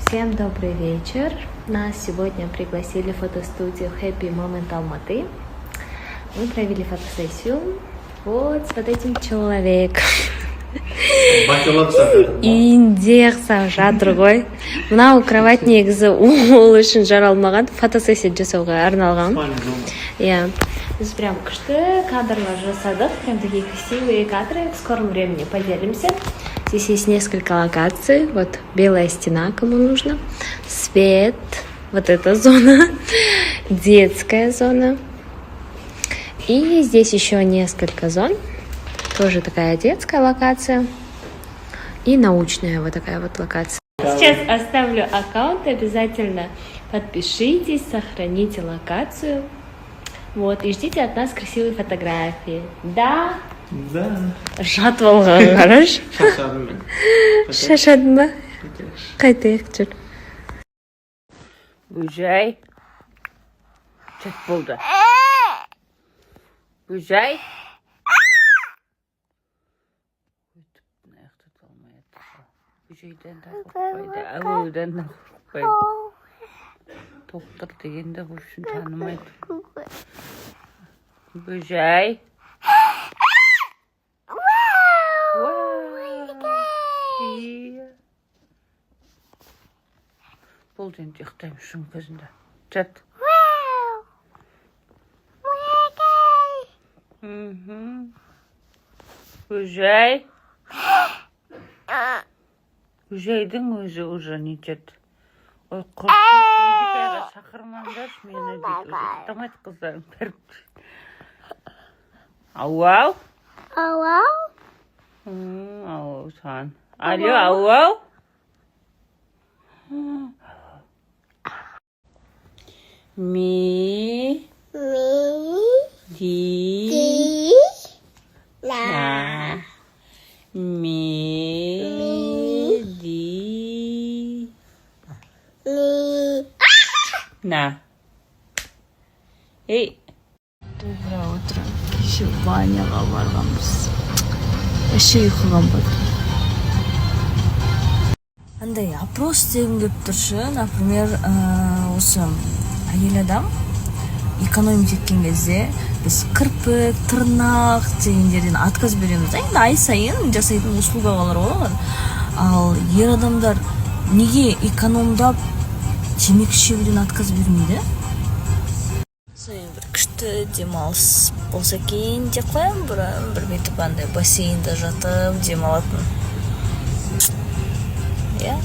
Всем добрый вечер. Нас сегодня пригласили в фотостудию Happy Moment Алматы. Мы провели фотосессию вот с вот этим человеком. Индекса жатыр ғой. Мынау кровать негізі ол үшін жаралмаған, фотосессия жасауға арналған. Иә. Біз прям күшті кадрлар жасадық, прям такие красивые кадры. В скором времени поделимся. Здесь есть несколько локаций. Вот белая стена, кому нужно. Свет. Вот эта зона. Детская зона. И здесь еще несколько зон. Тоже такая детская локация. И научная вот такая вот локация. Сейчас оставлю аккаунт. Обязательно подпишитесь, сохраните локацию. Вот, и ждите от нас красивые фотографии. Да? Да. Жатып алған қараш. Шашадым мен. Шашадың ба? Қайтайық жүр. Бөжай. Чат болды. Бөжай. Бөжайдан да қорқпайды. Әуеден да қорқпайды. Тоқтыр дегенде бұл үшін танымайды. Бөжай. Бұл ден жақтайым шын көзінде. Жат. Бөжай. Бөжайдың өзі уже не жат. Ой, құрсын музыкаға шақырмаңдаршы мені дейді. Ұқтамайды қыздарым бәрі. Ау-ау. Ау-ау. Ау сан. Алло, ау-ау. Ми. Ди. На. Ми. Ди. На. Эй. Доброе утро. Еще баняға барғанбыз. Вообще ұйқыған бады. Андай опрос дегім келіп тұршы. Например, осы әйел адам экономить еткен кезде біз кірпік, тырнақ дегендерден отказ береміз. Енді ай сайын жасайтын услугалар олар. Ал ер адамдар неге экономдап темекі шегуден отказ бермейді? Бір күшті демалыс болса кейін деп қоям, бір бүйтіп андай бассейнде жатып демалатын. Иә?